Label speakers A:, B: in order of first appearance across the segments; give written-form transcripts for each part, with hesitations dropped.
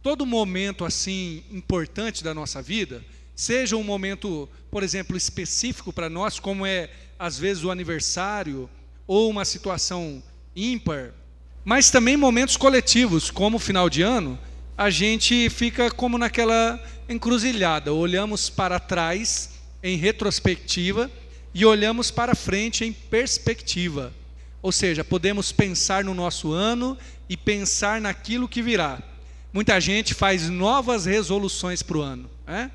A: Todo momento assim importante da nossa vida, seja um momento, por exemplo, específico para nós, como é às vezes o aniversário ou uma situação ímpar, mas também momentos coletivos, como o final de ano, a gente fica como naquela encruzilhada, olhamos para trás em retrospectiva e olhamos para frente em perspectiva. Ou seja, podemos pensar no nosso ano e pensar naquilo que virá. Muita gente faz novas resoluções para o ano, né?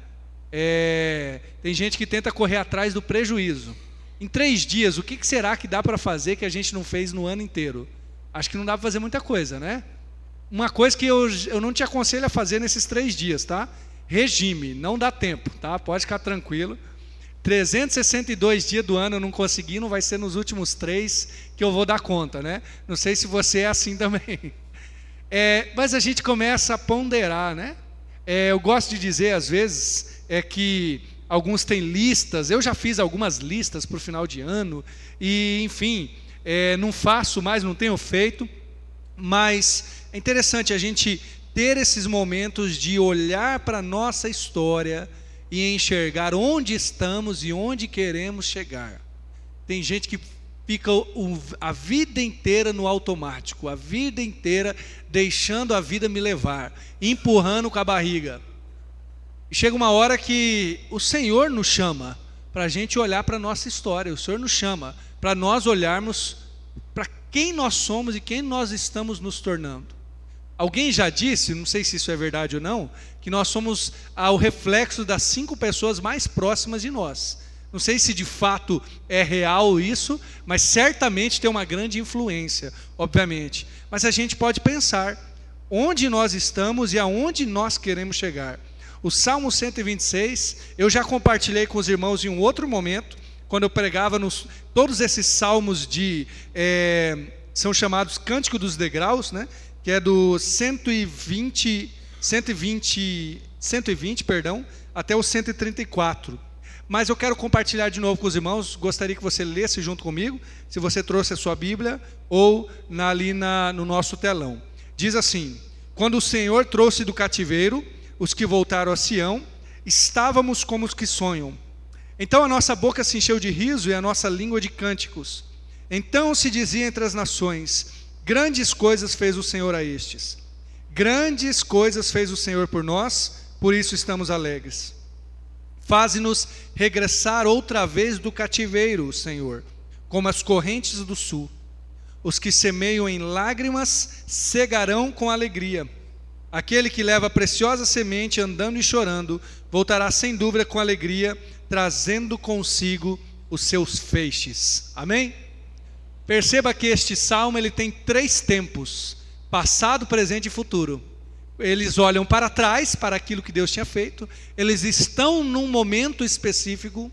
A: Tem gente que tenta correr atrás do prejuízo. Em 3 dias, o que será que dá para fazer que a gente não fez no ano inteiro? Acho que não dá para fazer muita coisa, né? Uma coisa que eu não te aconselho a fazer nesses 3 dias, tá? Regime, não dá tempo, tá? Pode ficar tranquilo. 362 dias do ano eu não consegui, não vai ser nos últimos 3 que eu vou dar conta, né? Não sei se você é assim também. Mas a gente começa a ponderar, né? Eu gosto de dizer, às vezes, que alguns têm listas. Eu já fiz algumas listas para o final de ano. E, enfim, não faço mais, não tenho feito. Mas é interessante a gente ter esses momentos de olhar para a nossa história e enxergar onde estamos e onde queremos chegar. Tem gente que fica a vida inteira no automático, a vida inteira deixando a vida me levar, empurrando com a barriga. E chega uma hora que o Senhor nos chama para a gente olhar para a nossa história, o Senhor nos chama para nós olharmos para quem nós somos e quem nós estamos nos tornando. Alguém já disse, não sei se isso é verdade ou não, que nós somos o reflexo das 5 pessoas mais próximas de nós. Não sei se de fato é real isso, mas certamente tem uma grande influência, obviamente. Mas a gente pode pensar onde nós estamos e aonde nós queremos chegar. O Salmo 126, eu já compartilhei com os irmãos em um outro momento, quando eu pregava todos esses salmos são chamados Cântico dos Degraus, né? Que é do 120, até o 134. Mas eu quero compartilhar de novo com os irmãos, gostaria que você lesse junto comigo, se você trouxe a sua Bíblia, ou no nosso telão. Diz assim: quando o Senhor trouxe do cativeiro os que voltaram a Sião, estávamos como os que sonham. Então a nossa boca se encheu de riso e a nossa língua de cânticos. Então se dizia entre as nações: grandes coisas fez o Senhor a estes. Grandes coisas fez o Senhor por nós, por isso estamos alegres. Faze-nos regressar outra vez do cativeiro, Senhor, como as correntes do sul. Os que semeiam em lágrimas cegarão com alegria. Aquele que leva a preciosa semente andando e chorando, voltará sem dúvida com alegria, trazendo consigo os seus feixes. Amém? Perceba que este salmo ele tem 3 tempos: passado, presente e futuro. Eles olham para trás, para aquilo que Deus tinha feito. Eles estão num momento específico,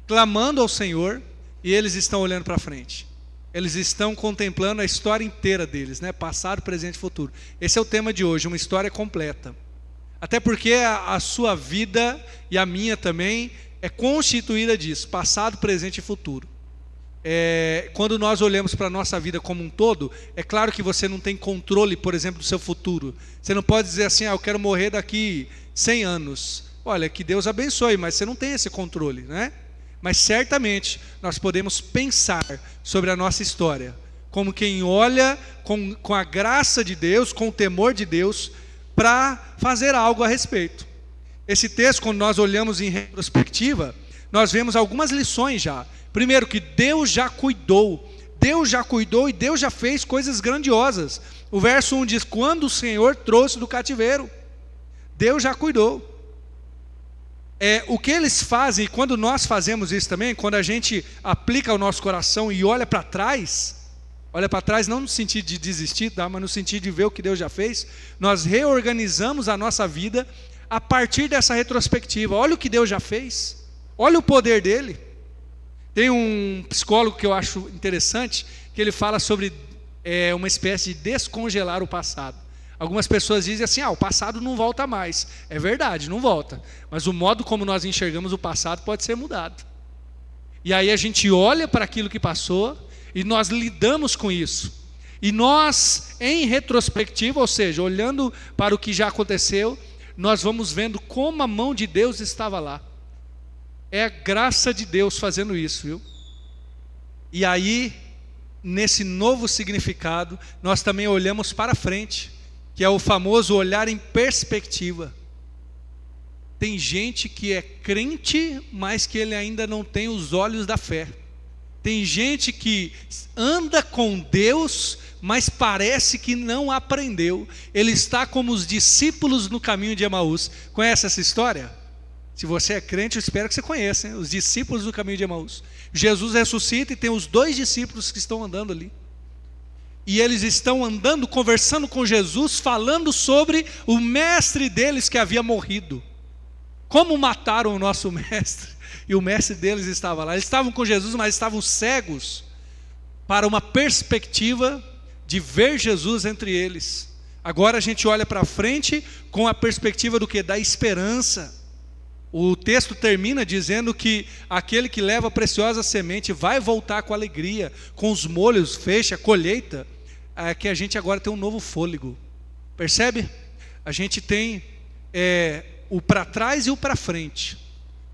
A: clamando ao Senhor, e eles estão olhando para frente. Eles estão contemplando a história inteira deles, né? Passado, presente e futuro. Esse é o tema de hoje, uma história completa. Até porque a sua vida e a minha também é constituída disso: passado, presente e futuro. Quando nós olhamos para a nossa vida como um todo, é claro que você não tem controle, por exemplo, do seu futuro. Você não pode dizer assim: eu quero morrer daqui 100 anos. Olha, que Deus abençoe, mas você não tem esse controle, né? Mas certamente nós podemos pensar sobre a nossa história como quem olha com a graça de Deus, com o temor de Deus, para fazer algo a respeito. Esse texto, quando nós olhamos em retrospectiva, nós vemos algumas lições já. Primeiro, que Deus já cuidou e Deus já fez coisas grandiosas. O verso 1 diz: quando o Senhor trouxe do cativeiro, Deus já cuidou. O que eles fazem, e quando nós fazemos isso também, quando a gente aplica o nosso coração e olha para trás não no sentido de desistir, tá? Mas no sentido de ver o que Deus já fez, nós reorganizamos a nossa vida a partir dessa retrospectiva. Olha o que Deus já fez, olha o poder dele. Tem um psicólogo que eu acho interessante, que ele fala sobre uma espécie de descongelar o passado. Algumas pessoas dizem assim: o passado não volta mais. É verdade, não volta. Mas o modo como nós enxergamos o passado pode ser mudado. E aí a gente olha para aquilo que passou e nós lidamos com isso. E nós, em retrospectiva, ou seja, olhando para o que já aconteceu, nós vamos vendo como a mão de Deus estava lá. É a graça de Deus fazendo isso, viu? E aí, nesse novo significado, nós também olhamos para frente, que é o famoso olhar em perspectiva. Tem gente que é crente, mas que ele ainda não tem os olhos da fé. Tem gente que anda com Deus, mas parece que não aprendeu. Ele está como os discípulos no caminho de Emaús. Conhece essa história? Se você é crente, eu espero que você conheça, hein? Os discípulos no caminho de Emaús. Jesus ressuscita e tem os 2 discípulos que estão andando ali. E eles estão andando, conversando com Jesus, falando sobre o mestre deles que havia morrido. Como mataram o nosso mestre? E o mestre deles estava lá. Eles estavam com Jesus, mas estavam cegos para uma perspectiva de ver Jesus entre eles. Agora a gente olha para frente com a perspectiva do que? Da esperança. O texto termina dizendo que aquele que leva a preciosa semente vai voltar com alegria, com os molhos, fecha, colheita, que a gente agora tem um novo fôlego. Percebe? A gente tem o para trás e o para frente,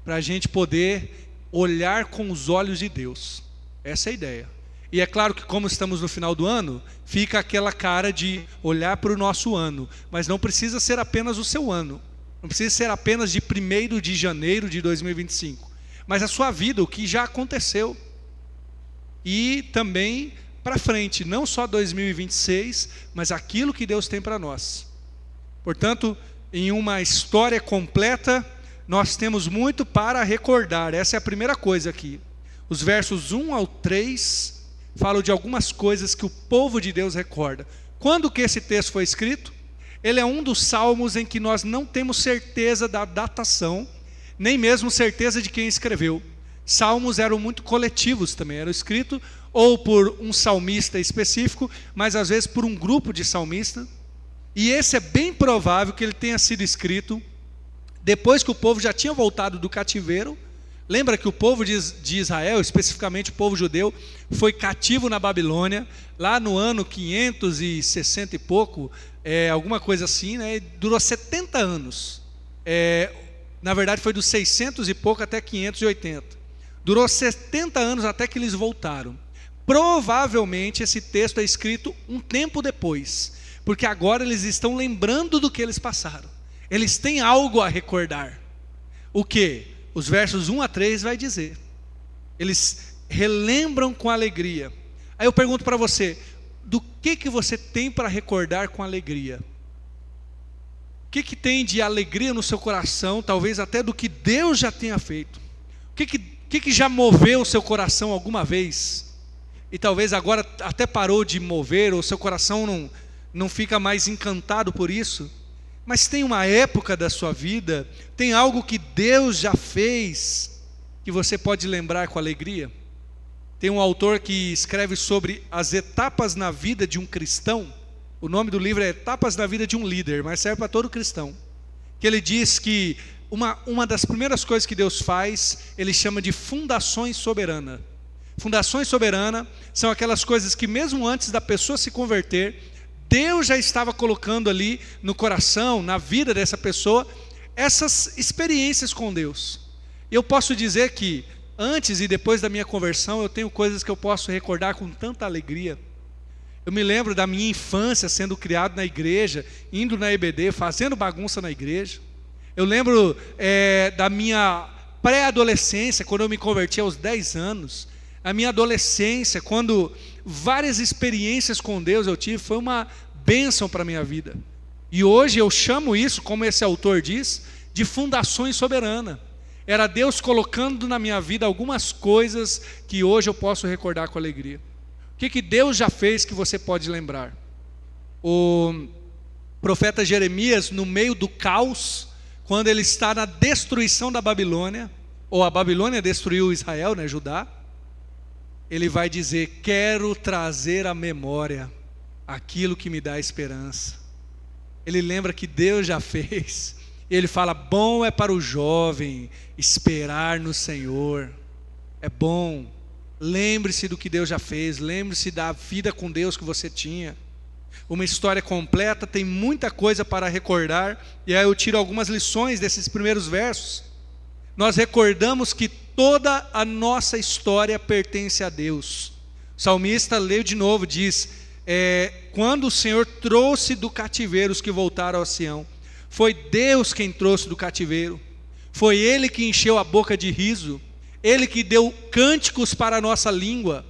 A: para a gente poder olhar com os olhos de Deus. Essa é a ideia. E é claro que como estamos no final do ano, fica aquela cara de olhar para o nosso ano, mas não precisa ser apenas o seu ano, não precisa ser apenas de 1º de janeiro de 2025, mas a sua vida, o que já aconteceu, e também para frente, não só 2026, mas aquilo que Deus tem para nós. Portanto, em uma história completa, nós temos muito para recordar. Essa é a primeira coisa aqui. Os versos 1 ao 3 falam de algumas coisas que o povo de Deus recorda. Quando que esse texto foi escrito? Ele é um dos salmos em que nós não temos certeza da datação, nem mesmo certeza de quem escreveu. Salmos eram muito coletivos também, eram escritos ou por um salmista específico, mas às vezes por um grupo de salmistas. E esse é bem provável que ele tenha sido escrito depois que o povo já tinha voltado do cativeiro. Lembra que o povo de Israel, especificamente o povo judeu, foi cativo na Babilônia, lá no ano 560 e pouco, alguma coisa assim, né? Durou 70 anos. Na verdade foi dos 600 e pouco até 580. Durou 70 anos até que eles voltaram. Provavelmente esse texto é escrito um tempo depois, porque agora eles estão lembrando do que eles passaram. Eles têm algo a recordar. O que? Os versos 1 a 3 vai dizer. Eles relembram com alegria. Aí eu pergunto para você, do que você tem para recordar com alegria? O que tem de alegria no seu coração, talvez até do que Deus já tenha feito? O que já moveu o seu coração alguma vez? E talvez agora até parou de mover, ou seu coração não fica mais encantado por isso? Mas tem uma época da sua vida, tem algo que Deus já fez, que você pode lembrar com alegria? Tem um autor que escreve sobre as etapas na vida de um cristão. O nome do livro é Etapas na Vida de um Líder, mas serve para todo cristão. Que ele diz que uma das primeiras coisas que Deus faz, ele chama de fundações soberanas. Fundações soberanas são aquelas coisas que mesmo antes da pessoa se converter, Deus já estava colocando ali no coração, na vida dessa pessoa, essas experiências com Deus. Eu posso dizer que antes e depois da minha conversão, eu tenho coisas que eu posso recordar com tanta alegria. Eu me lembro da minha infância sendo criado na igreja, indo na EBD, fazendo bagunça na igreja. Eu lembro da minha pré-adolescência, quando eu me converti aos 10 anos. A minha adolescência, quando várias experiências com Deus eu tive, foi uma bênção para a minha vida. E hoje eu chamo isso, como esse autor diz, de fundações soberanas. Era Deus colocando na minha vida algumas coisas que hoje eu posso recordar com alegria. O que Deus já fez que você pode lembrar? O profeta Jeremias, no meio do caos, quando ele está na destruição da Babilônia, ou a Babilônia destruiu Israel, né, Judá, ele vai dizer: quero trazer à memória aquilo que me dá esperança. Ele lembra que Deus já fez. Ele fala: bom é para o jovem esperar no Senhor. É bom. Lembre-se do que Deus já fez, lembre-se da vida com Deus que você tinha. Uma história completa, tem muita coisa para recordar, e aí eu tiro algumas lições desses primeiros versos. Nós recordamos que toda a nossa história pertence a Deus. O salmista, leio de novo, diz, quando o Senhor trouxe do cativeiro os que voltaram a Sião, foi Deus quem trouxe do cativeiro, foi Ele que encheu a boca de riso, Ele que deu cânticos para a nossa língua.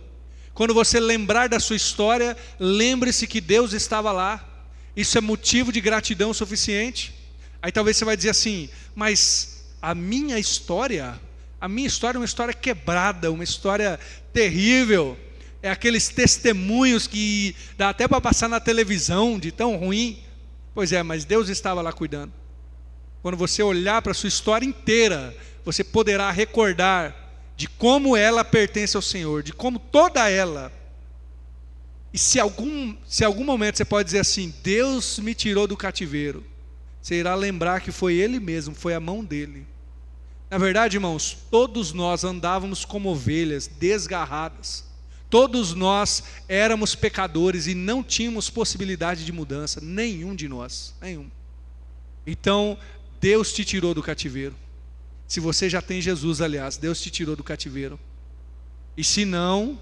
A: Quando você lembrar da sua história, lembre-se que Deus estava lá. Isso é motivo de gratidão suficiente. Aí talvez você vai dizer assim, mas a minha história é uma história quebrada, uma história terrível. É aqueles testemunhos que dá até para passar na televisão, de tão ruim. Pois é, mas Deus estava lá cuidando. Quando você olhar para a sua história inteira, você poderá recordar de como ela pertence ao Senhor, de como toda ela. E se algum momento você pode dizer assim, Deus me tirou do cativeiro, você irá lembrar que foi Ele mesmo, foi a mão dEle. Na verdade, irmãos, todos nós andávamos como ovelhas desgarradas. Todos nós éramos pecadores e não tínhamos possibilidade de mudança, nenhum de nós, nenhum. Então, Deus te tirou do cativeiro. Se você já tem Jesus, aliás, Deus te tirou do cativeiro. E se não,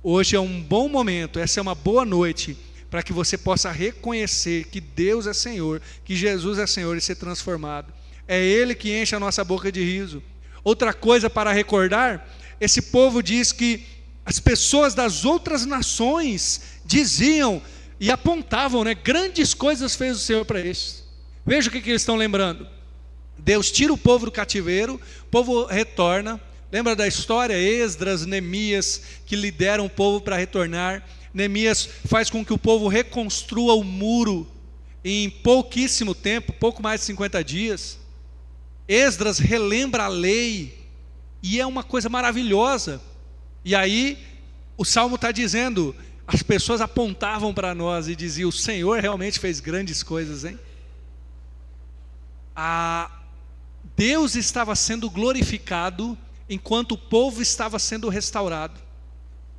A: hoje é um bom momento, essa é uma boa noite, para que você possa reconhecer que Deus é Senhor, que Jesus é Senhor e ser transformado. É Ele que enche a nossa boca de riso. Outra coisa para recordar, esse povo diz que as pessoas das outras nações diziam e apontavam, grandes coisas fez o Senhor para eles. Veja o que eles estão lembrando. Deus tira o povo do cativeiro, o povo retorna. Lembra da história? Esdras, Neemias, que lideram o povo para retornar. Neemias faz com que o povo reconstrua o muro em pouquíssimo tempo, pouco mais de 50 dias. Esdras relembra a lei, e é uma coisa maravilhosa. E aí, o Salmo está dizendo, as pessoas apontavam para nós e diziam, o Senhor realmente fez grandes coisas, hein? Deus estava sendo glorificado, enquanto o povo estava sendo restaurado.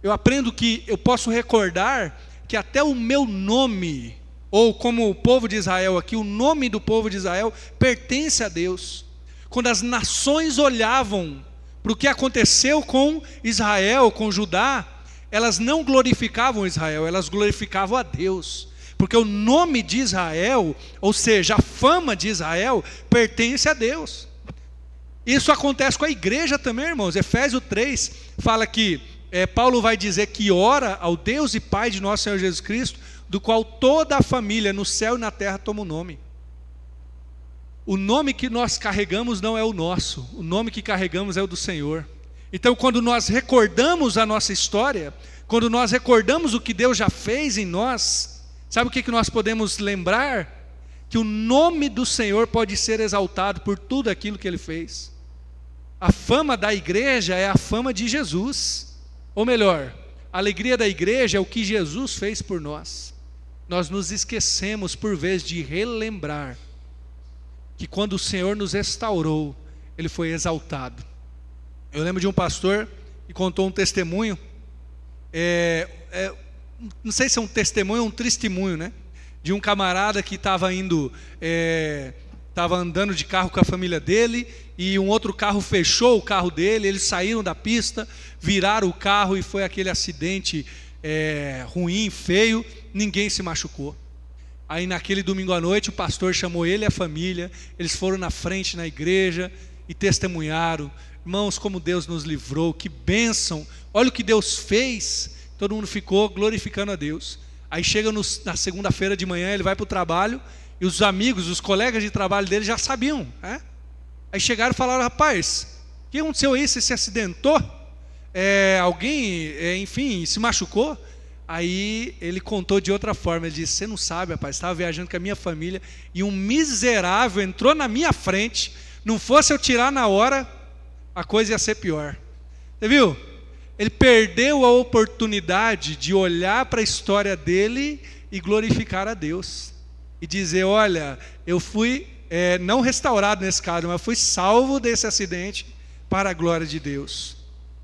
A: Eu aprendo que eu posso recordar que até o meu nome, ou como o povo de Israel aqui, o nome do povo de Israel pertence a Deus. Quando as nações olhavam para o que aconteceu com Israel, com Judá, elas não glorificavam Israel, elas glorificavam a Deus, porque o nome de Israel, ou seja, a fama de Israel, pertence a Deus. Isso acontece com a igreja também, irmãos. Efésios 3 fala que Paulo vai dizer que ora ao Deus e Pai de nosso Senhor Jesus Cristo, do qual toda a família no céu e na terra toma o nome. O nome que nós carregamos não é o nosso, o nome que carregamos é o do Senhor. Então, quando nós recordamos a nossa história, quando nós recordamos o que Deus já fez em nós, sabe o que nós podemos lembrar? Que o nome do Senhor pode ser exaltado por tudo aquilo que Ele fez. A fama da igreja é a fama de Jesus, ou melhor, a alegria da igreja é o que Jesus fez por nós. Nós nos esquecemos por vezes de relembrar que quando o Senhor nos restaurou, Ele foi exaltado. Eu lembro de um pastor que contou um testemunho, não sei se é um testemunho ou um testemunho, de um camarada que estava andando de carro com a família dele, e um outro carro fechou o carro dele, eles saíram da pista, viraram o carro e foi aquele acidente ruim, feio, ninguém se machucou. Aí naquele domingo à noite o pastor chamou ele e a família, eles foram na frente na igreja e testemunharam. Irmãos, como Deus nos livrou, que bênção, olha o que Deus fez. Todo mundo ficou glorificando a Deus. Aí chega na segunda-feira de manhã, ele vai para o trabalho, e os amigos, os colegas de trabalho dele já sabiam, Aí chegaram e falaram, rapaz, o que aconteceu aí, você se acidentou? Alguém, enfim, se machucou? Aí ele contou de outra forma, ele disse, você não sabe, rapaz, estava viajando com a minha família, e um miserável entrou na minha frente, não fosse eu tirar na hora, a coisa ia ser pior. Você viu? Ele perdeu a oportunidade de olhar para a história dele e glorificar a Deus. E dizer, olha, eu fui, não restaurado nesse caso, mas fui salvo desse acidente para a glória de Deus.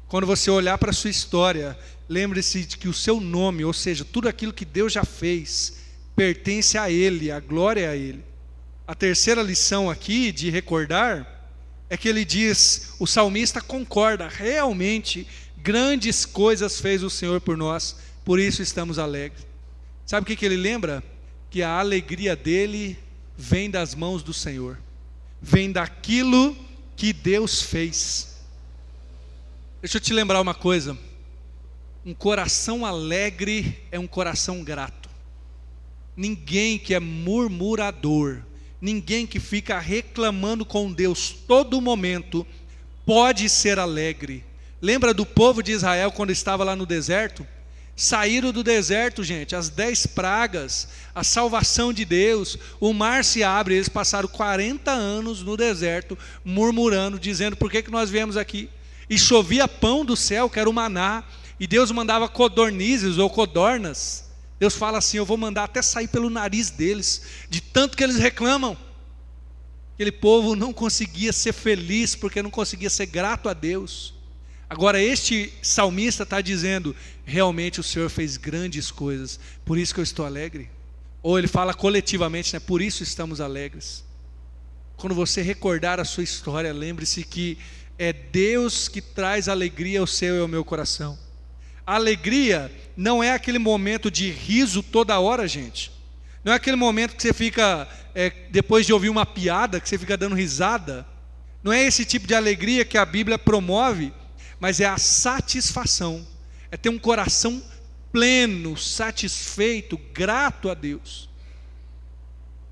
A: Quando você olhar para a sua história, lembre-se de que o seu nome, ou seja, tudo aquilo que Deus já fez, pertence a Ele, a glória é a Ele. A terceira lição aqui de recordar é que ele diz, o salmista concorda, realmente grandes coisas fez o Senhor por nós, por isso estamos alegres. Sabe o que ele lembra? Que a alegria dele vem das mãos do Senhor, vem daquilo que Deus fez. Deixa eu te lembrar uma coisa, um coração alegre é um coração grato. Ninguém que é murmurador, ninguém que fica reclamando com Deus todo momento, pode ser alegre. Lembra do povo de Israel quando estava lá no deserto? Saíram do deserto, gente, as 10 pragas, a salvação de Deus, o mar se abre, eles passaram 40 anos no deserto, murmurando, dizendo, por que nós viemos aqui? E chovia pão do céu, que era o maná, e Deus mandava codornizes ou codornas. Deus fala assim, eu vou mandar até sair pelo nariz deles, de tanto que eles reclamam. Aquele povo não conseguia ser feliz, porque não conseguia ser grato a Deus. Agora este salmista está dizendo, realmente o Senhor fez grandes coisas, por isso que eu estou alegre. Ou ele fala coletivamente, né? Por isso estamos alegres. Quando você recordar a sua história, lembre-se que é Deus que traz alegria ao seu e ao meu coração. A alegria não é aquele momento de riso toda hora, gente. Não é aquele momento que você fica, depois de ouvir uma piada, que você fica dando risada. Não é esse tipo de alegria que a Bíblia promove, mas é a satisfação. É ter um coração pleno, satisfeito, grato a Deus.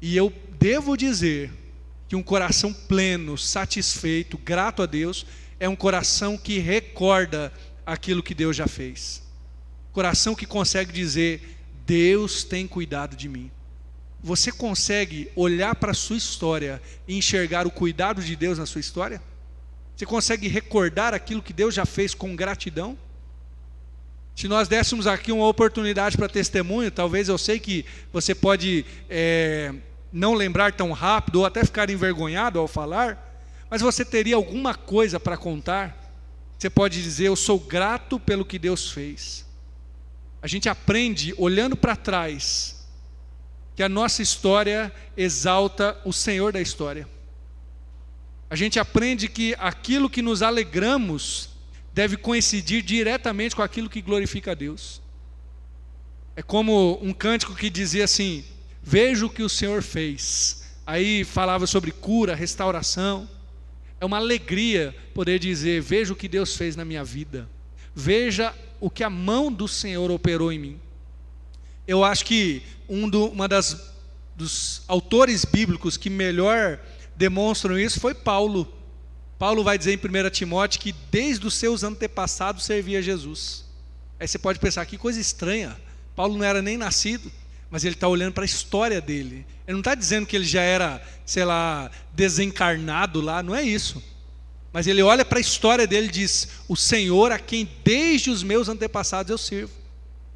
A: E eu devo dizer que um coração pleno, satisfeito, grato a Deus, é um coração que recorda aquilo que Deus já fez. Coração que consegue dizer, Deus tem cuidado de mim. Você consegue olhar para a sua história e enxergar o cuidado de Deus na sua história? Você consegue recordar aquilo que Deus já fez com gratidão? Se nós dessemos aqui uma oportunidade para testemunho, talvez eu sei que você pode não lembrar tão rápido ou até ficar envergonhado ao falar, mas você teria alguma coisa para contar. Você pode dizer, eu sou grato pelo que Deus fez. A gente aprende, olhando para trás, que a nossa história exalta o Senhor da história. A gente aprende que aquilo que nos alegramos deve coincidir diretamente com aquilo que glorifica a Deus. É como um cântico que dizia assim, veja o que o Senhor fez. Aí falava sobre cura, restauração. É uma alegria poder dizer, veja o que Deus fez na minha vida. Veja o que a mão do Senhor operou em mim. Eu acho que dos autores bíblicos que melhor demonstram isso foi Paulo. Paulo vai dizer em 1 Timóteo que desde os seus antepassados servia Jesus. Aí você pode pensar, que coisa estranha. Paulo não era nem nascido, mas ele está olhando para a história dele. Ele não está dizendo que ele já era, sei lá, desencarnado lá, não é isso. Mas ele olha para a história dele e diz, o Senhor a quem desde os meus antepassados eu sirvo.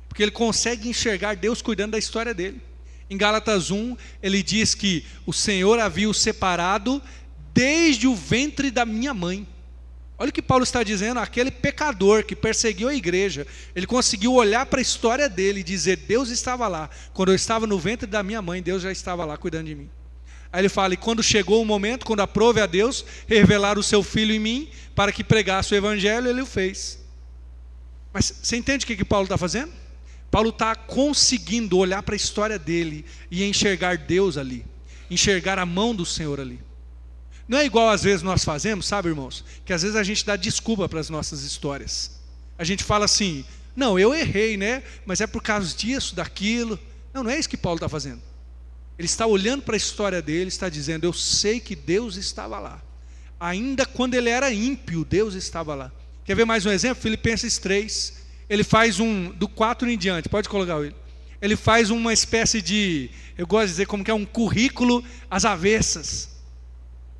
A: Porque ele consegue enxergar Deus cuidando da história dele. Em Gálatas 1, ele diz que o Senhor havia o separado desde o ventre da minha mãe. Olha o que Paulo está dizendo, aquele pecador que perseguiu a igreja, ele conseguiu olhar para a história dele e dizer, Deus estava lá. Quando eu estava no ventre da minha mãe, Deus já estava lá cuidando de mim. Aí ele fala, e quando chegou o momento, quando aprove a Deus revelar o seu Filho em mim, para que pregasse o Evangelho, ele o fez. Mas você entende o que Paulo está fazendo? Paulo está conseguindo olhar para a história dele e enxergar Deus ali, enxergar a mão do Senhor ali. Não é igual às vezes nós fazemos, sabe, irmãos? Que às vezes a gente dá desculpa para as nossas histórias. A gente fala assim, não, eu errei, né? Mas é por causa disso, daquilo. Não, não é isso que Paulo está fazendo. Ele está olhando para a história dele, está dizendo, eu sei que Deus estava lá. Ainda quando ele era ímpio, Deus estava lá. Quer ver mais um exemplo? Filipenses 3. Ele faz do 4 em diante, pode colocar ele. Ele faz uma espécie de, eu gosto de dizer como que é um currículo às avessas.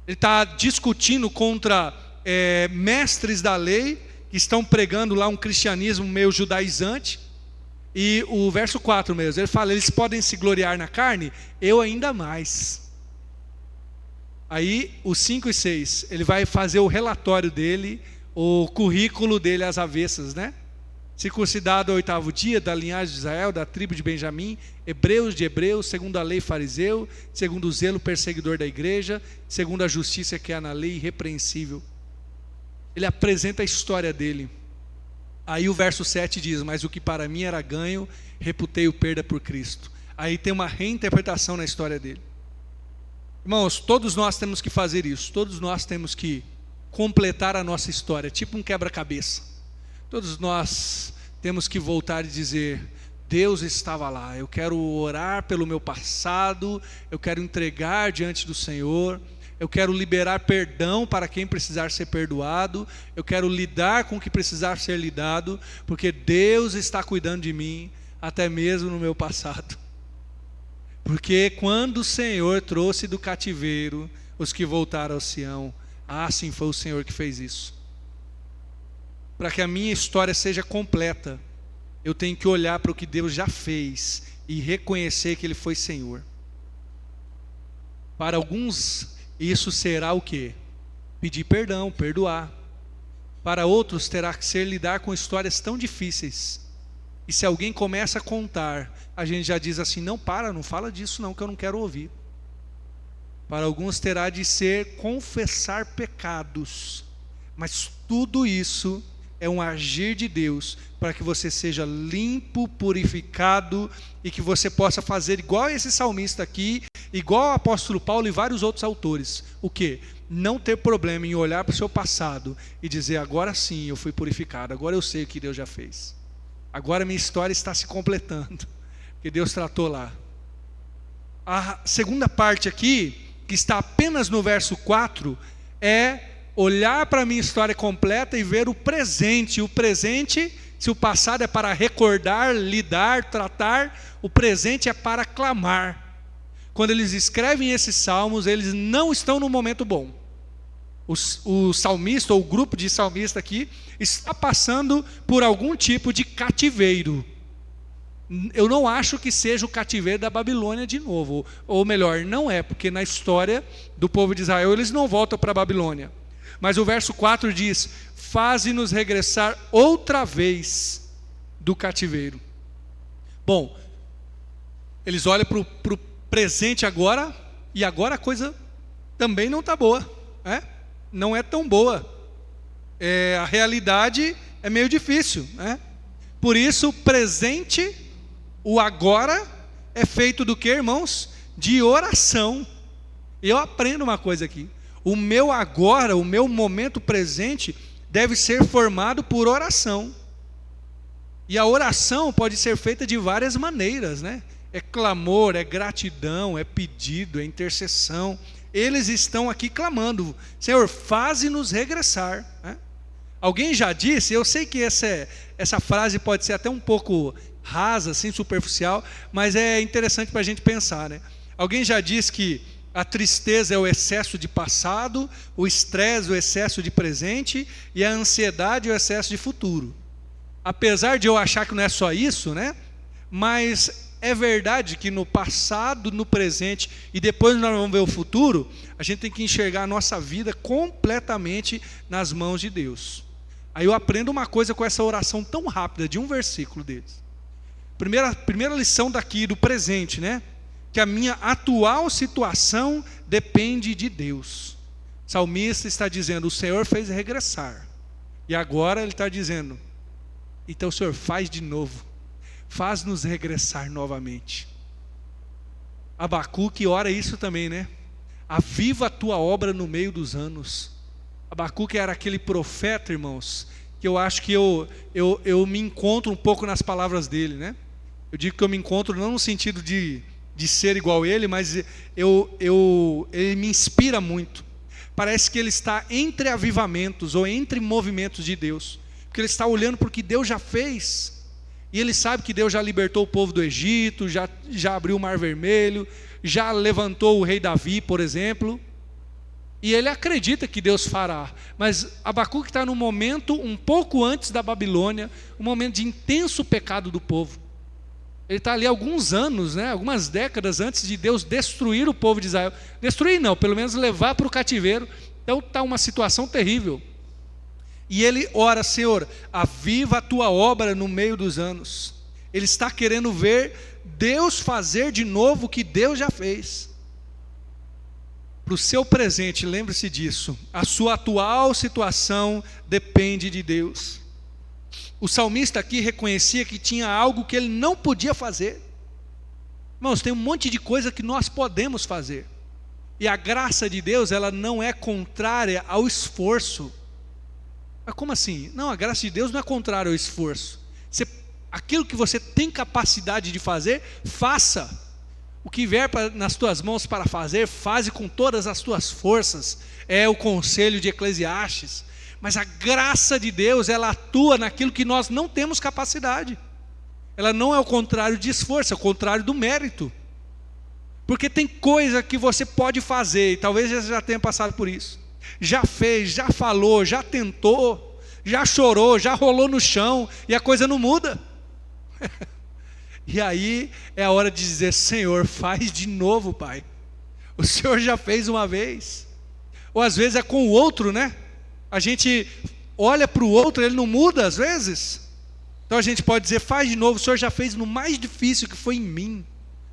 A: Ele está discutindo contra mestres da lei, que estão pregando lá um cristianismo meio judaizante. E o verso 4 mesmo, ele fala, eles podem se gloriar na carne, eu ainda mais. Aí, os 5 e 6, ele vai fazer o relatório dele, o currículo dele às avessas, né? Circuncidado ao 8º dia, da linhagem de Israel, da tribo de Benjamim, hebreus de hebreus, segundo a lei fariseu, segundo o zelo perseguidor da igreja, segundo a justiça que há na lei, irrepreensível. Ele apresenta a história dele. Aí o verso 7 diz: mas o que para mim era ganho, reputei-o perda por Cristo. Aí tem uma reinterpretação na história dele. Irmãos, todos nós temos que fazer isso, todos nós temos que completar a nossa história, tipo um quebra-cabeça. Todos nós temos que voltar e dizer: Deus estava lá, eu quero orar pelo meu passado, eu quero entregar diante do Senhor, eu quero liberar perdão para quem precisar ser perdoado, eu quero lidar com o que precisar ser lidado, porque Deus está cuidando de mim, até mesmo no meu passado. Porque quando o Senhor trouxe do cativeiro os que voltaram ao Sião, sim, foi o Senhor que fez isso. Para que a minha história seja completa, eu tenho que olhar para o que Deus já fez e reconhecer que Ele foi Senhor. Para alguns, isso será o quê? Pedir perdão, perdoar. Para outros, terá que ser lidar com histórias tão difíceis. E se alguém começa a contar, a gente já diz assim: não fala disso não, que eu não quero ouvir. Para alguns terá de ser confessar pecados. Mas tudo isso é um agir de Deus para que você seja limpo, purificado e que você possa fazer igual esse salmista aqui, igual o apóstolo Paulo e vários outros autores. O quê? Não ter problema em olhar para o seu passado e dizer: agora sim eu fui purificado, agora eu sei o que Deus já fez. Agora minha história está se completando, porque Deus tratou lá. A segunda parte aqui, que está apenas no verso 4, é olhar para a minha história completa e ver o presente. O presente, se o passado é para recordar, lidar, tratar, o presente é para clamar. Quando eles escrevem esses salmos, eles não estão no momento bom. O salmista, ou o grupo de salmista aqui, está passando por algum tipo de cativeiro. Eu não acho que seja o cativeiro da Babilônia de novo. Ou melhor, não é, porque na história do povo de Israel eles não voltam para a Babilônia. Mas o verso 4 diz: faze-nos regressar outra vez do cativeiro. Bom, eles olham para o presente agora, e agora a coisa também não está boa, né? Não é tão boa. A realidade é meio difícil, né? Por isso o presente, o agora, é feito do que, irmãos? De oração. E eu aprendo uma coisa aqui: o meu agora, o meu momento presente deve ser formado por oração. E a oração pode ser feita de várias maneiras, né? É clamor, é gratidão, é pedido, é intercessão. Eles estão aqui clamando: Senhor, faze-nos regressar, né? Alguém já disse, eu sei que essa frase pode ser até um pouco rasa, assim, superficial, mas é interessante para a gente pensar, né? Alguém já disse que a tristeza é o excesso de passado, o estresse o excesso de presente e a ansiedade o excesso de futuro. Apesar de eu achar que não é só isso, né? Mas é verdade que no passado, no presente e depois nós vamos ver o futuro, a gente tem que enxergar a nossa vida completamente nas mãos de Deus. Aí eu aprendo uma coisa com essa oração tão rápida, de um versículo deles. Primeira lição daqui do presente, né? Que a minha atual situação depende de Deus. O salmista está dizendo: o Senhor fez regressar. E agora ele está dizendo: então o Senhor faz de novo. Faz-nos regressar novamente. Abacuque ora isso também, né? Aviva a tua obra no meio dos anos. Abacuque era aquele profeta, irmãos, que eu acho que eu me encontro um pouco nas palavras dele, né? Eu digo que eu me encontro não no sentido de ser igual a ele, mas ele me inspira muito. Parece que ele está entre avivamentos ou entre movimentos de Deus, porque ele está olhando para o que Deus já fez. E ele sabe que Deus já libertou o povo do Egito, já abriu o Mar Vermelho, já levantou o rei Davi, por exemplo. E ele acredita que Deus fará. Mas Abacuque está num momento um pouco antes da Babilônia, um momento de intenso pecado do povo. Ele está ali alguns anos, né, algumas décadas antes de Deus destruir o povo de Israel. Destruir não, pelo menos levar para o cativeiro. Então está uma situação terrível. E ele ora: Senhor, aviva a tua obra no meio dos anos. Ele está querendo ver Deus fazer de novo o que Deus já fez. Para o seu presente, lembre-se disso, a sua atual situação depende de Deus. O salmista aqui reconhecia que tinha algo que ele não podia fazer. Irmãos, tem um monte de coisa que nós podemos fazer, e a graça de Deus, ela não é contrária ao esforço. Mas como assim? Não, a graça de Deus não é contrária ao esforço. Aquilo que você tem capacidade de fazer, faça. O que vier nas tuas mãos para fazer, faze com todas as tuas forças. É o conselho de Eclesiastes. Mas a graça de Deus, ela atua naquilo que nós não temos capacidade. Ela não é o contrário de esforço, é o contrário do mérito. Porque tem coisa que você pode fazer, e talvez você já tenha passado por isso. Já fez, já falou, já tentou, já chorou, já rolou no chão, e a coisa não muda. E aí é a hora de dizer: Senhor, faz de novo, Pai. O Senhor já fez uma vez. Ou às vezes é com o outro, né? A gente olha para o outro, ele não muda às vezes. Então a gente pode dizer: faz de novo, o Senhor já fez no mais difícil, que foi em mim.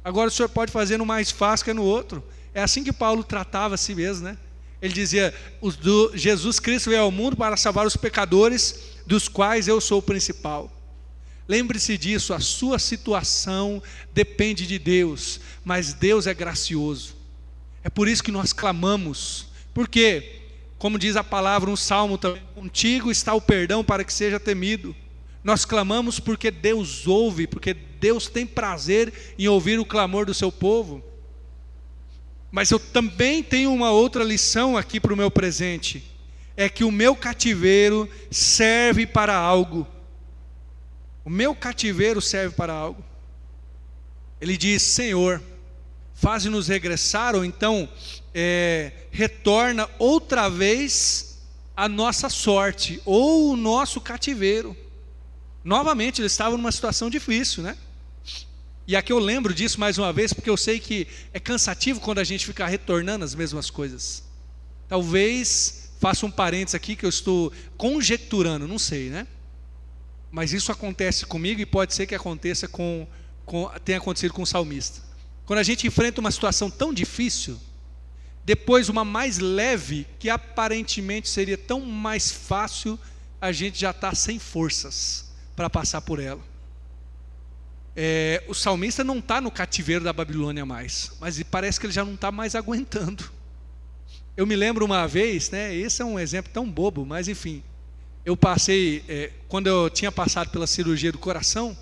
A: Agora o Senhor pode fazer no mais fácil, que é no outro. É assim que Paulo tratava a si mesmo, né? Ele dizia: Jesus Cristo veio ao mundo para salvar os pecadores, dos quais eu sou o principal. Lembre-se disso, a sua situação depende de Deus, mas Deus é gracioso. É por isso que nós clamamos, porque, como diz a palavra, um salmo também: contigo está o perdão para que seja temido. Nós clamamos porque Deus ouve, porque Deus tem prazer em ouvir o clamor do seu povo. Mas eu também tenho uma outra lição aqui para o meu presente, é que o meu cativeiro serve para algo. O meu cativeiro serve para algo. Ele diz: Senhor, faze-nos regressar, ou então retorna outra vez a nossa sorte, ou o nosso cativeiro. Novamente, ele estava numa situação difícil, né? E aqui eu lembro disso mais uma vez, porque eu sei que é cansativo quando a gente fica retornando as mesmas coisas. Talvez, faça um parênteses aqui, que eu estou conjecturando, não sei, né? Mas isso acontece comigo, e pode ser que aconteça tenha acontecido com o salmista. Quando a gente enfrenta uma situação tão difícil, depois uma mais leve, que aparentemente seria tão mais fácil, a gente já está sem forças para passar por ela. O salmista não está no cativeiro da Babilônia mais, mas parece que ele já não está mais aguentando. Eu me lembro uma vez, né, esse é um exemplo tão bobo, mas enfim, eu passei, quando eu tinha passado pela cirurgia do coração,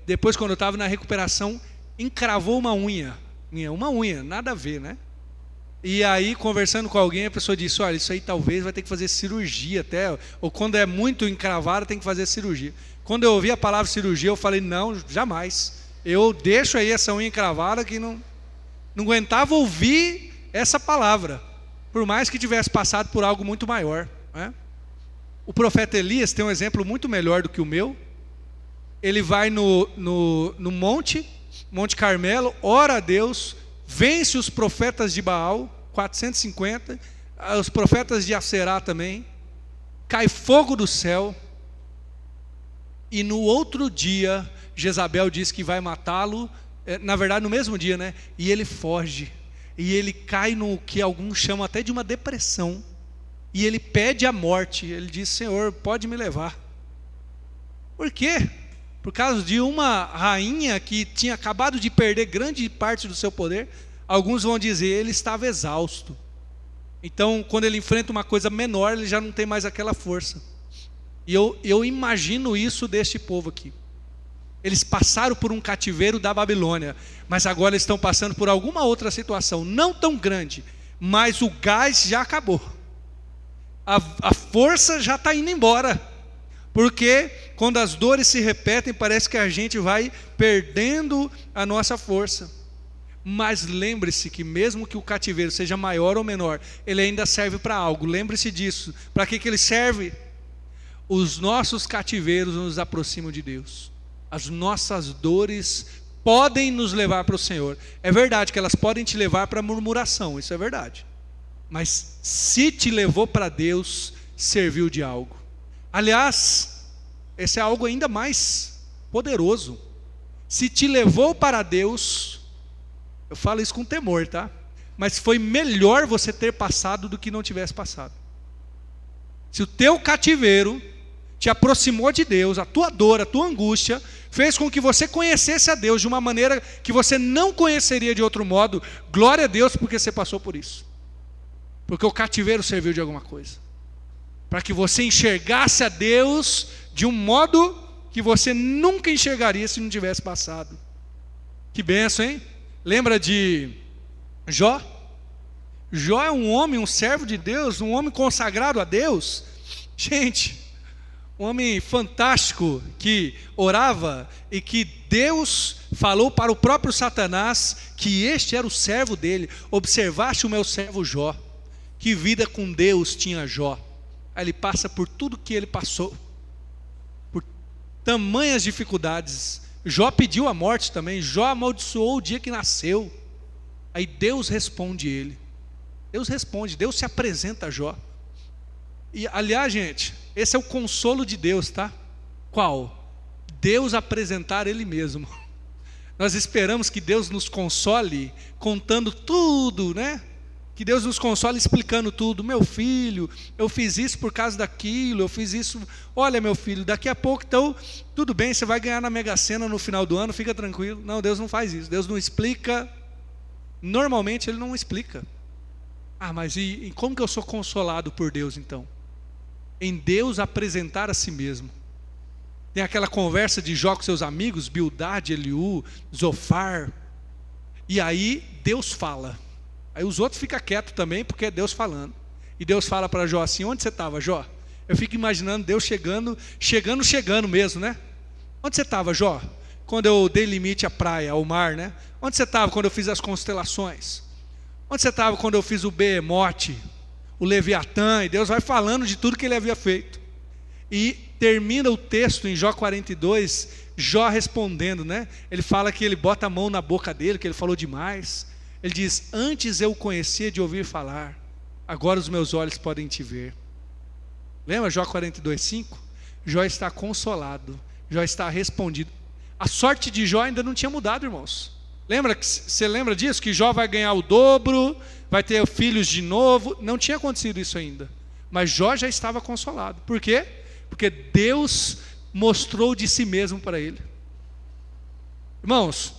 A: depois, quando eu estava na recuperação, encravou uma unha, nada a ver, né? E aí, conversando com alguém, a pessoa disse: olha, isso aí talvez vai ter que fazer cirurgia até, ou quando é muito encravado, tem que fazer cirurgia. Quando eu ouvi a palavra cirurgia, eu falei: não, jamais. Eu deixo aí essa unha encravada, que não aguentava ouvir essa palavra, por mais que tivesse passado por algo muito maior, né? O profeta Elias tem um exemplo muito melhor do que o meu. Ele vai no Monte Carmelo, ora a Deus, vence os profetas de Baal, 450, os profetas de Aserá também, cai fogo do céu, e no outro dia, Jezabel diz que vai matá-lo, na verdade no mesmo dia, né? E ele foge, e ele cai no que alguns chamam até de uma depressão, e ele pede a morte. Ele diz: Senhor, pode me levar. Por quê? Por causa de uma rainha que tinha acabado de perder grande parte do seu poder. Alguns vão dizer, ele estava exausto. Então, quando ele enfrenta uma coisa menor, ele já não tem mais aquela força. E eu imagino isso deste povo aqui. Eles passaram por um cativeiro da Babilônia, mas agora eles estão passando por alguma outra situação, não tão grande, mas o gás já acabou. A força já está indo embora. Porque quando as dores se repetem, parece que a gente vai perdendo a nossa força. Mas lembre-se que mesmo que o cativeiro seja maior ou menor, ele ainda serve para algo. Lembre-se disso. Para que ele serve? Os nossos cativeiros nos aproximam de Deus. As nossas dores podem nos levar para o Senhor. É verdade que elas podem te levar para a murmuração, isso é verdade. Mas se te levou para Deus, serviu de algo. Aliás, esse é algo ainda mais poderoso. Se te levou para Deus, eu falo isso com temor, tá? Mas foi melhor você ter passado do que não tivesse passado. Se o teu cativeiro te aproximou de Deus, a tua dor, a tua angústia, fez com que você conhecesse a Deus de uma maneira que você não conheceria de outro modo, glória a Deus porque você passou por isso. Porque o cativeiro serviu de alguma coisa. Para que você enxergasse a Deus de um modo que você nunca enxergaria se não tivesse passado. Que bênção, hein? Lembra de Jó? Jó é um homem, um servo de Deus, um homem consagrado a Deus. Gente, um homem fantástico que orava e que Deus falou para o próprio Satanás que este era o servo dele. Observaste o meu servo Jó. Que vida com Deus tinha Jó. Aí ele passa por tudo que ele passou, por tamanhas dificuldades. Jó pediu a morte também. Jó amaldiçoou o dia que nasceu. Aí Deus responde ele. Deus responde, Deus se apresenta a Jó. E aliás, gente, esse é o consolo de Deus, tá? Qual? Deus apresentar Ele mesmo. Nós esperamos que Deus nos console contando tudo, né? Que Deus nos console explicando tudo. Meu filho, eu fiz isso por causa daquilo, eu fiz isso. Olha, meu filho, daqui a pouco, então, tudo bem, você vai ganhar na Mega Sena no final do ano, fica tranquilo. Não, Deus não faz isso. Deus não explica. Normalmente Ele não explica. Ah, mas e como que eu sou consolado por Deus então? Em Deus apresentar a si mesmo. Tem aquela conversa de Jó com seus amigos, Bildade, Eliú, Zofar. E aí Deus fala. Aí os outros ficam quietos também, porque é Deus falando. E Deus fala para Jó assim: onde você estava, Jó? Eu fico imaginando Deus chegando mesmo, né? Onde você estava, Jó? Quando eu dei limite à praia, ao mar, né? Onde você estava quando eu fiz as constelações? Onde você estava quando eu fiz o Behemote, o Leviatã? E Deus vai falando de tudo que ele havia feito. E termina o texto em Jó 42, Jó respondendo, né? Ele fala que ele bota a mão na boca dele, que ele falou demais. Ele diz: antes eu o conhecia de ouvir falar, agora os meus olhos podem te ver. Lembra Jó 42:5? Jó está consolado, Jó está respondido. A sorte de Jó ainda não tinha mudado, irmãos. Você lembra disso? Que Jó vai ganhar o dobro, vai ter filhos de novo. Não tinha acontecido isso ainda. Mas Jó já estava consolado. Por quê? Porque Deus mostrou de si mesmo para ele. Irmãos,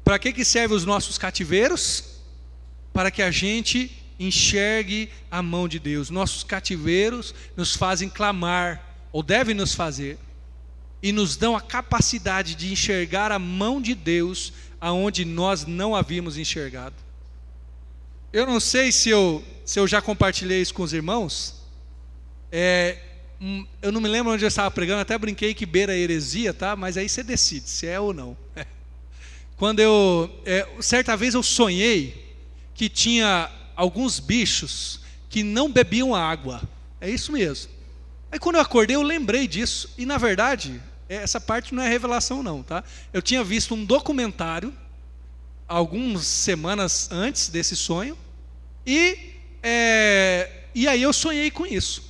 A: para que servem os nossos cativeiros? Para que a gente enxergue a mão de Deus. Nossos cativeiros nos fazem clamar, ou devem nos fazer, e nos dão a capacidade de enxergar a mão de Deus aonde nós não havíamos enxergado. Eu não sei se eu já compartilhei isso com os irmãos. Eu não me lembro onde eu estava pregando, até brinquei que beira heresia, tá? Mas aí você decide se é ou não. Quando certa vez eu sonhei que tinha alguns bichos que não bebiam água. É isso mesmo. Aí quando eu acordei eu lembrei disso. E na verdade, essa parte não é revelação não, tá? Eu tinha visto um documentário algumas semanas antes desse sonho. E aí eu sonhei com isso.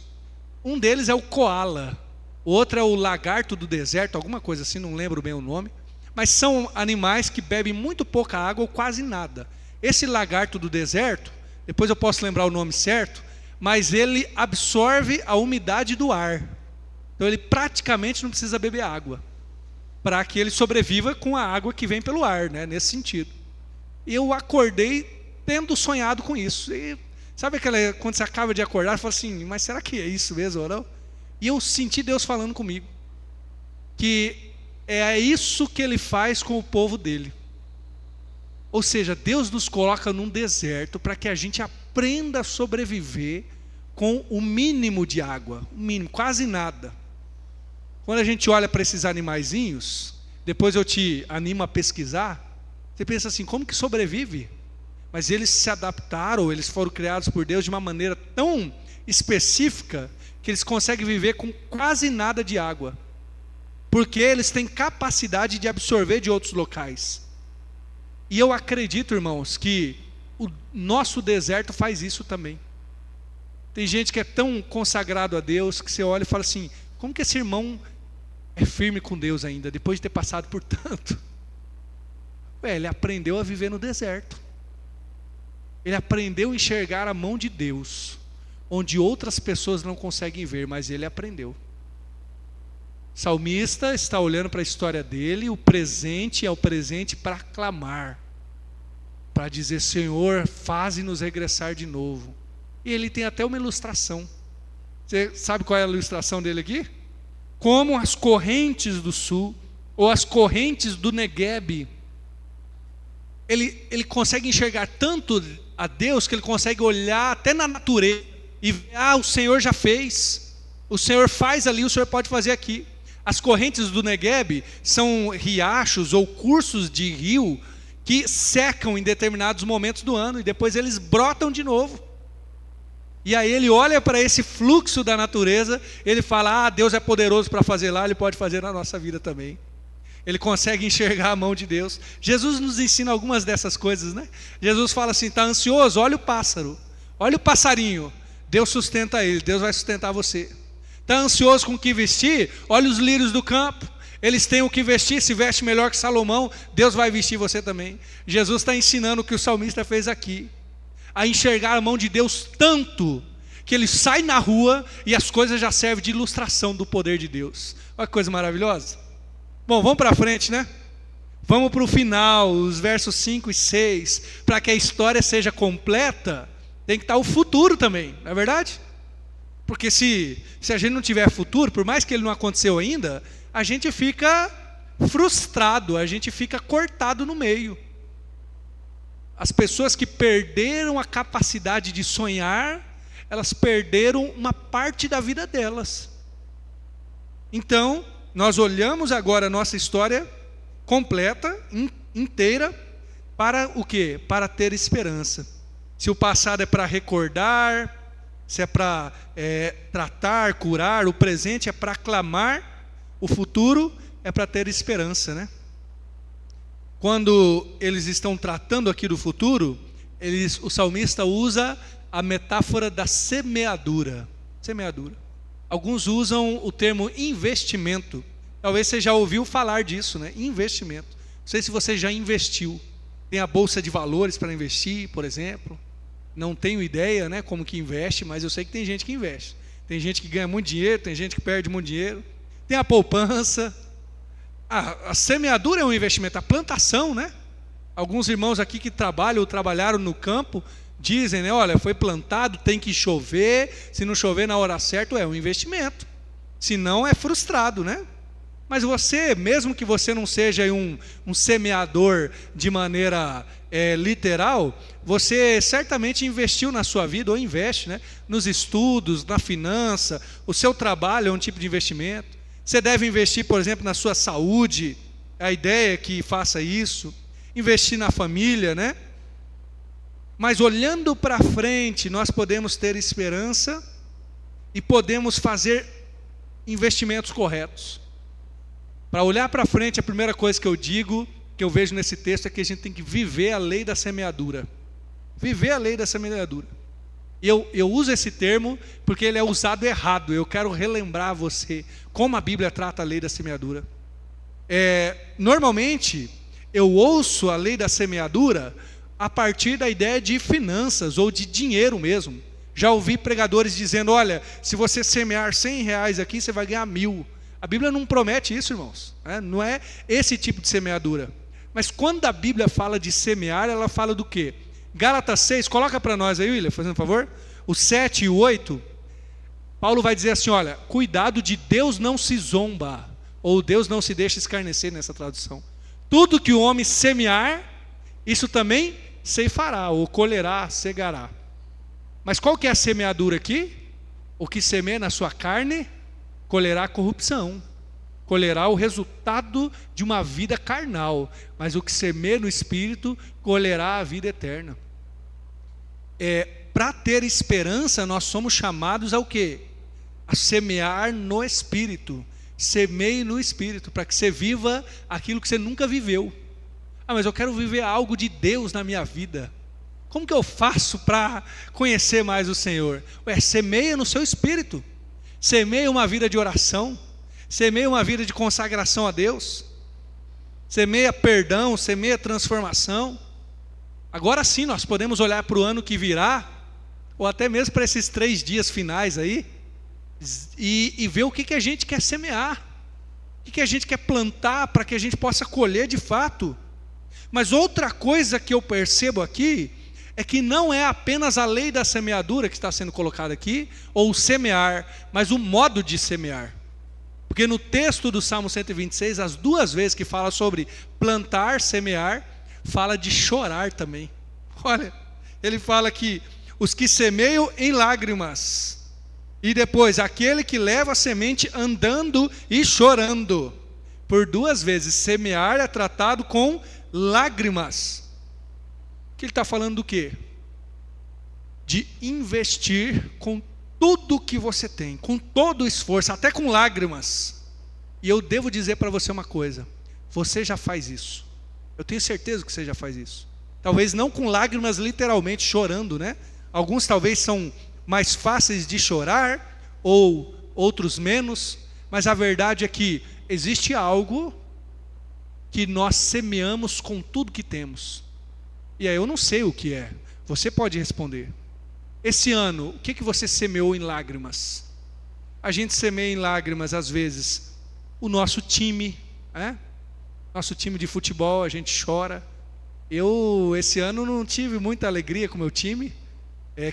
A: Um deles é o coala. O outro é o lagarto do deserto, alguma coisa assim, não lembro bem o nome. Mas são animais que bebem muito pouca água ou quase nada. Esse lagarto do deserto, depois eu posso lembrar o nome certo, mas ele absorve a umidade do ar. Então ele praticamente não precisa beber água, para que ele sobreviva com a água que vem pelo ar, né? Nesse sentido. E eu acordei tendo sonhado com isso. E sabe quando você acaba de acordar, você fala assim, mas será que é isso mesmo ou não? E eu senti Deus falando comigo, que é isso que Ele faz com o povo dele. Ou seja, Deus nos coloca num deserto para que a gente aprenda a sobreviver com o mínimo de água, o mínimo, quase nada. Quando a gente olha para esses animaizinhos, depois eu te animo a pesquisar, você pensa assim, como que sobrevive? Mas eles se adaptaram, eles foram criados por Deus de uma maneira tão específica que eles conseguem viver com quase nada de água, porque eles têm capacidade de absorver de outros locais. E eu acredito, irmãos, que o nosso deserto faz isso também. Tem gente que é tão consagrado a Deus que você olha e fala assim: como que esse irmão é firme com Deus ainda, depois de ter passado por tanto? Ele aprendeu a viver no deserto. Ele aprendeu a enxergar a mão de Deus, onde outras pessoas não conseguem ver, mas ele aprendeu. O salmista está olhando para a história dele, o presente é o presente para clamar, para dizer: Senhor, faze-nos regressar de novo. E ele tem até uma ilustração. Você sabe qual é a ilustração dele aqui? Como as correntes do sul, ou as correntes do Negueb. Ele consegue enxergar tanto a Deus que ele consegue olhar até na natureza e ver: o Senhor já fez, o Senhor faz ali, o Senhor pode fazer aqui. As correntes do Negueb são riachos ou cursos de rio que secam em determinados momentos do ano e depois eles brotam de novo. E aí ele olha para esse fluxo da natureza, ele fala: Deus é poderoso para fazer lá, Ele pode fazer na nossa vida também. Ele consegue enxergar a mão de Deus. Jesus nos ensina algumas dessas coisas, né? Jesus fala assim: está ansioso? Olha o pássaro, olha o passarinho. Deus sustenta ele, Deus vai sustentar você. Está ansioso com o que vestir? Olha os lírios do campo, eles têm o que vestir, se veste melhor que Salomão, Deus vai vestir você também. Jesus está ensinando o que o salmista fez aqui, a enxergar a mão de Deus tanto, que ele sai na rua e as coisas já servem de ilustração do poder de Deus. Olha que coisa maravilhosa. Bom, vamos para frente, né? Vamos para o final, os versos 5 e 6. Para que a história seja completa, tem que estar o futuro também, não é verdade? Porque se a gente não tiver futuro, por mais que ele não aconteceu ainda, a gente fica frustrado, a gente fica cortado no meio. As pessoas que perderam a capacidade de sonhar, elas perderam uma parte da vida delas. Então, nós olhamos agora a nossa história completa, inteira, para o quê? Para ter esperança. Se o passado é para recordar, se é para tratar, curar, o presente é para clamar, o futuro é para ter esperança, né? Quando eles estão tratando aqui do futuro, o salmista usa a metáfora da semeadura. Semeadura. Alguns usam o termo investimento. Talvez você já ouviu falar disso, né? Investimento. Não sei se você já investiu. Tem a bolsa de valores para investir, por exemplo. Não tenho ideia, né, como que investe, mas eu sei que tem gente que investe. Tem gente que ganha muito dinheiro, tem gente que perde muito dinheiro. Tem a poupança. A semeadura é um investimento, a plantação, né? Alguns irmãos aqui que trabalham ou trabalharam no campo dizem, né, olha, foi plantado, tem que chover, se não chover na hora certa, é um investimento. Se não, é frustrado, né? Mas você, mesmo que você não seja um semeador de maneira literal, você certamente investiu na sua vida, ou investe, né? Nos estudos, na finança, o seu trabalho é um tipo de investimento. Você deve investir, por exemplo, na sua saúde, a ideia é que faça isso, investir na família, né? Mas olhando para frente, nós podemos ter esperança e podemos fazer investimentos corretos. Para olhar para frente, a primeira coisa que eu digo, que eu vejo nesse texto, é que a gente tem que viver a lei da semeadura. Viver a lei da semeadura. Eu uso esse termo porque ele é usado errado. Eu quero relembrar você como a Bíblia trata a lei da semeadura. Normalmente, eu ouço a lei da semeadura a partir da ideia de finanças ou de dinheiro mesmo. Já ouvi pregadores dizendo, olha, se você semear R$100 aqui, você vai ganhar 1.000. A Bíblia não promete isso, irmãos. Não é esse tipo de semeadura. Mas quando a Bíblia fala de semear, ela fala do quê? Gálatas 6, coloca para nós aí, William, fazendo um favor. O 7 e o 8, Paulo vai dizer assim, olha, cuidado de Deus não se zomba, ou Deus não se deixa escarnecer nessa tradução. Tudo que o homem semear, isso também ceifará, ou colherá, cegará. Mas qual que é a semeadura aqui? O que semeia na sua carne, colherá corrupção. Colherá o resultado de uma vida carnal, mas o que semeia no Espírito, colherá a vida eterna. Para ter esperança, nós somos chamados ao quê? A semear no Espírito. Semeie no Espírito, para que você viva aquilo que você nunca viveu. Mas eu quero viver algo de Deus na minha vida. Como que eu faço para conhecer mais o Senhor? Semeia no seu espírito. Semeia uma vida de oração. Semeia uma vida de consagração a Deus. Semeia perdão, semeia transformação. Agora sim nós podemos olhar para o ano que virá, ou até mesmo para esses 3 dias finais aí, e ver o que a gente quer semear, o que a gente quer plantar para que a gente possa colher de fato. Mas outra coisa que eu percebo aqui, é que não é apenas a lei da semeadura que está sendo colocada aqui, ou semear, mas o modo de semear. Porque no texto do Salmo 126, as 2 vezes que fala sobre plantar, semear, fala de chorar também. Olha, ele fala que os que semeiam em lágrimas, e depois aquele que leva a semente andando e chorando. Por 2 vezes, semear é tratado com lágrimas. Que ele está falando do quê? De investir com tudo que você tem, com todo o esforço, até com lágrimas. E eu devo dizer para você uma coisa: você já faz isso. Eu tenho certeza que você já faz isso. Talvez não com lágrimas literalmente chorando, né? Alguns talvez são mais fáceis de chorar, ou outros menos, mas a verdade é que existe algo que nós semeamos com tudo que temos. E aí eu não sei o que é. Você pode responder. Esse ano, o que você semeou em lágrimas? A gente semeia em lágrimas, às vezes, o nosso time, né? Nosso time de futebol, a gente chora. Eu, esse ano, não tive muita alegria com o meu time,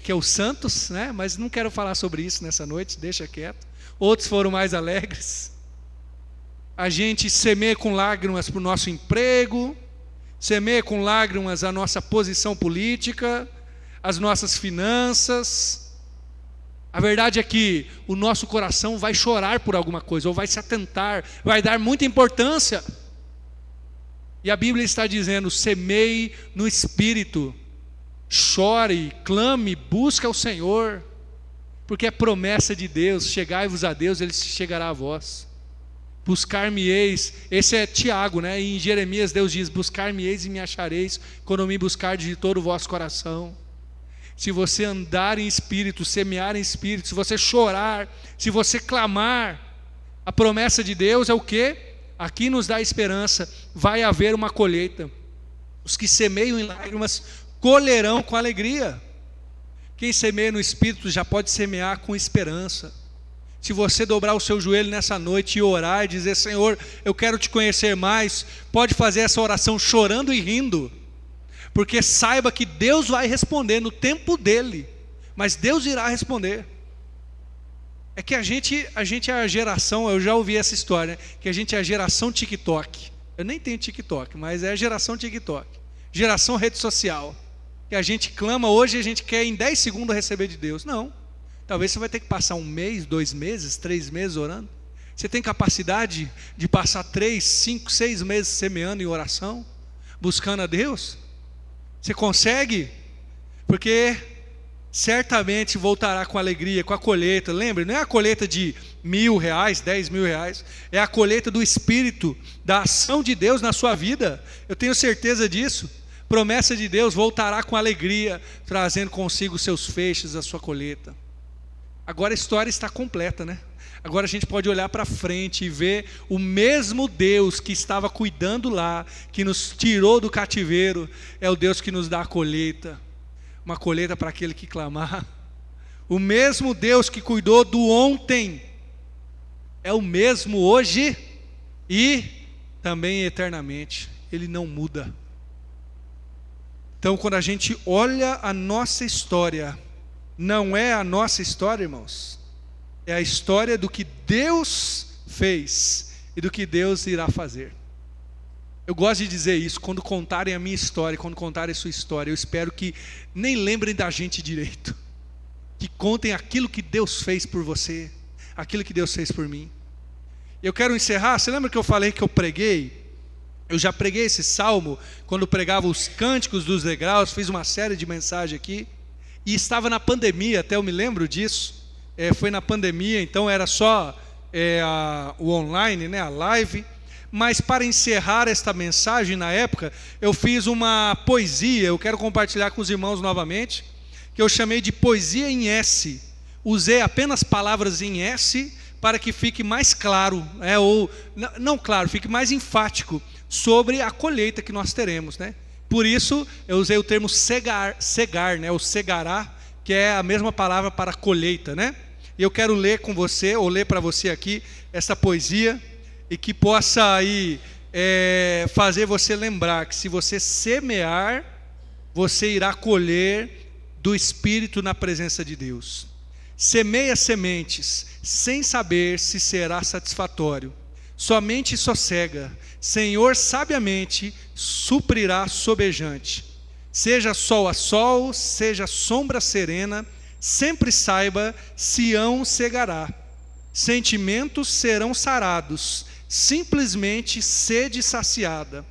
A: que é o Santos, né? Mas não quero falar sobre isso nessa noite, deixa quieto. Outros foram mais alegres. A gente semeia com lágrimas para o nosso emprego, semeia com lágrimas a nossa posição política, as nossas finanças. A verdade é que o nosso coração vai chorar por alguma coisa, ou vai se atentar, vai dar muita importância. E a Bíblia está dizendo: semeie no Espírito, chore, clame, busque ao Senhor, porque é promessa de Deus: chegai-vos a Deus, Ele se chegará a vós. Buscar-me-eis, esse é Tiago, né? E em Jeremias Deus diz: buscar-me-eis e me achareis, quando me buscardes de todo o vosso coração. Se você andar em espírito, semear em espírito, se você chorar, se você clamar, a promessa de Deus é o quê? Aqui nos dá esperança, vai haver uma colheita. Os que semeiam em lágrimas colherão com alegria. Quem semeia no espírito já pode semear com esperança. Se você dobrar o seu joelho nessa noite e orar e dizer: Senhor, eu quero te conhecer mais, pode fazer essa oração chorando e rindo, porque saiba que Deus vai responder no tempo dele, mas Deus irá responder. É que a gente é a geração, eu já ouvi essa história, que a gente é a geração TikTok. Eu nem tenho TikTok, mas é a geração TikTok, geração rede social, que a gente clama hoje e a gente quer em 10 segundos receber de Deus. Não, talvez você vai ter que passar 1 mês, 2 meses, 3 meses orando. Você tem capacidade de passar 3, 5, 6 meses semeando em oração, buscando a Deus? Você consegue? Porque certamente voltará com alegria, com a colheita. Lembre, não é a colheita de R$1.000, R$10.000, é a colheita do Espírito, da ação de Deus na sua vida. Eu tenho certeza disso. Promessa de Deus: voltará com alegria, trazendo consigo os seus feixes, a sua colheita. Agora a história está completa, né? Agora a gente pode olhar para frente e ver o mesmo Deus que estava cuidando lá, que nos tirou do cativeiro, é o Deus que nos dá a colheita, uma colheita para aquele que clamar. O mesmo Deus que cuidou do ontem, é o mesmo hoje e também eternamente. Ele não muda. Então, quando a gente olha a nossa história, não é a nossa história, irmãos, é a história do que Deus fez e do que Deus irá fazer. Eu gosto de dizer isso: quando contarem a minha história, quando contarem a sua história, eu espero que nem lembrem da gente direito, que contem aquilo que Deus fez por você, aquilo que Deus fez por mim. Eu quero encerrar. Você lembra que eu falei que eu preguei? Eu já preguei esse salmo quando pregava os cânticos dos degraus, fiz uma série de mensagens aqui, e estava na pandemia, até eu me lembro disso. Foi na pandemia, então era só o online, né, a live. Mas para encerrar esta mensagem, na época, eu fiz uma poesia, eu quero compartilhar com os irmãos novamente, que eu chamei de poesia em S. Usei apenas palavras em S para que fique mais claro, ou não claro, fique mais enfático sobre a colheita que nós teremos, né? Por isso eu usei o termo cegar, ou cegará, que é a mesma palavra para colheita, né? E eu quero ler com você, ou ler para você aqui, essa poesia, e que possa aí fazer você lembrar que se você semear, você irá colher do Espírito na presença de Deus. Semeia sementes, sem saber se será satisfatório. Somente sossega, Senhor sabiamente suprirá sobejante. Seja sol a sol, seja sombra serena, sempre saiba, Sião cegará. Sentimentos serão sarados, simplesmente sede saciada.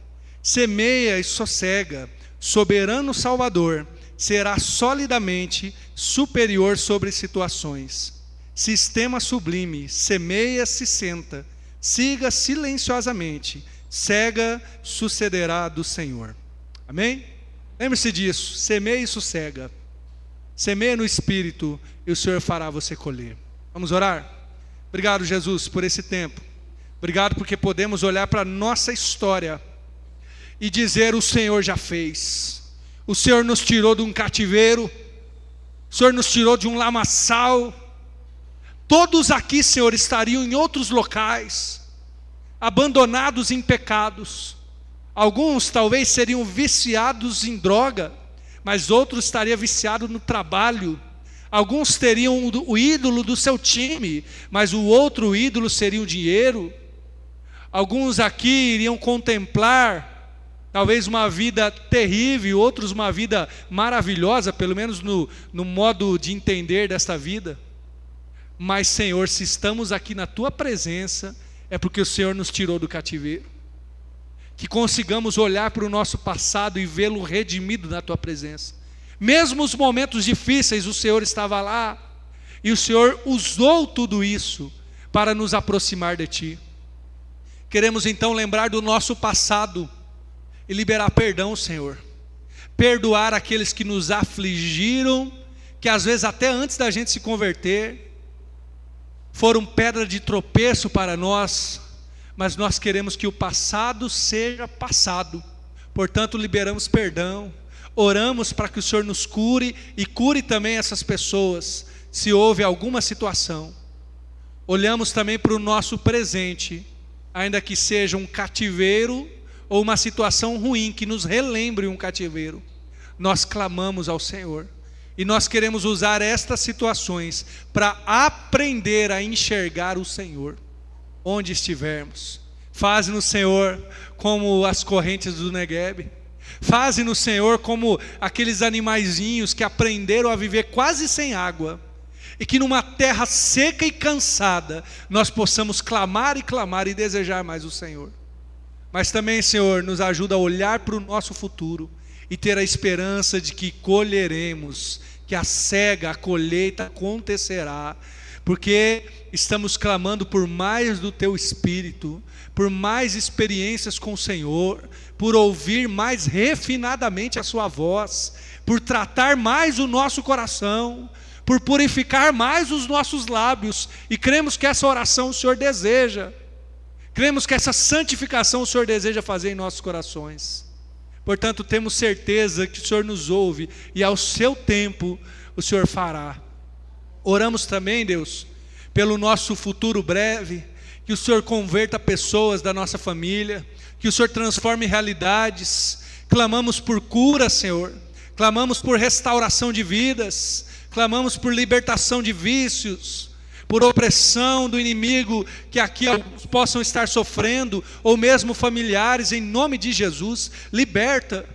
A: Semeia e sossega, soberano Salvador, será solidamente superior sobre situações. Sistema sublime, semeia, se senta, siga silenciosamente, cega sucederá do Senhor. Amém? Lembre-se disso, semeia e sossega. Semeia no Espírito e o Senhor fará você colher. Vamos orar? Obrigado, Jesus, por esse tempo. Obrigado porque podemos olhar para a nossa história e dizer: o Senhor já fez. O Senhor nos tirou de um cativeiro, o Senhor nos tirou de um lamaçal. Todos aqui, Senhor, estariam em outros locais, abandonados em pecados. Alguns talvez seriam viciados em droga, mas outros estariam viciados no trabalho. Alguns teriam o ídolo do seu time, mas o outro ídolo seria o dinheiro. Alguns aqui iriam contemplar talvez uma vida terrível, outros uma vida maravilhosa, pelo menos no modo de entender desta vida. Mas, Senhor, se estamos aqui na Tua presença, é porque o Senhor nos tirou do cativeiro. Que consigamos olhar para o nosso passado e vê-lo redimido na Tua presença. Mesmo os momentos difíceis, o Senhor estava lá, e o Senhor usou tudo isso para nos aproximar de Ti. Queremos então lembrar do nosso passado, e liberar perdão, Senhor. Perdoar aqueles que nos afligiram, que às vezes até antes da gente se converter, foram pedra de tropeço para nós, mas nós queremos que o passado seja passado. Portanto, liberamos perdão, oramos para que o Senhor nos cure, e cure também essas pessoas, se houve alguma situação. Olhamos também para o nosso presente, ainda que seja um cativeiro, ou uma situação ruim que nos relembre um cativeiro, nós clamamos ao Senhor, e nós queremos usar estas situações para aprender a enxergar o Senhor, onde estivermos. Faze-nos, Senhor, como as correntes do Negueb, faze-nos, Senhor, como aqueles animaizinhos que aprenderam a viver quase sem água, e que numa terra seca e cansada, nós possamos clamar e desejar mais o Senhor. Mas também, Senhor, nos ajuda a olhar para o nosso futuro e ter a esperança de que colheremos, que a cega, a colheita acontecerá, porque estamos clamando por mais do Teu Espírito, por mais experiências com o Senhor, por ouvir mais refinadamente a Sua voz, por tratar mais o nosso coração, por purificar mais os nossos lábios, e cremos que essa oração o Senhor deseja. Cremos que essa santificação o Senhor deseja fazer em nossos corações. Portanto, temos certeza que o Senhor nos ouve, e ao seu tempo o Senhor fará. Oramos também, Deus, pelo nosso futuro breve, que o Senhor converta pessoas da nossa família, que o Senhor transforme realidades. Clamamos por cura, Senhor, clamamos por restauração de vidas, clamamos por libertação de vícios, por opressão do inimigo, que aqui alguns possam estar sofrendo, ou mesmo familiares, em nome de Jesus. Liberta,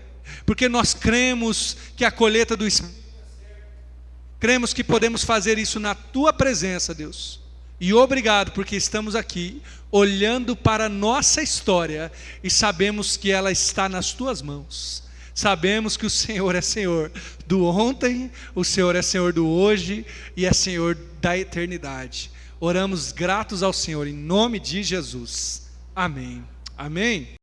A: porque nós cremos que a colheita do Espírito, cremos que podemos fazer isso na Tua presença, Deus. E obrigado, porque estamos aqui olhando para a nossa história e sabemos que ela está nas Tuas mãos. Sabemos que o Senhor é Senhor do ontem, o Senhor é Senhor do hoje e é Senhor da eternidade. Oramos gratos ao Senhor em nome de Jesus. Amém. Amém?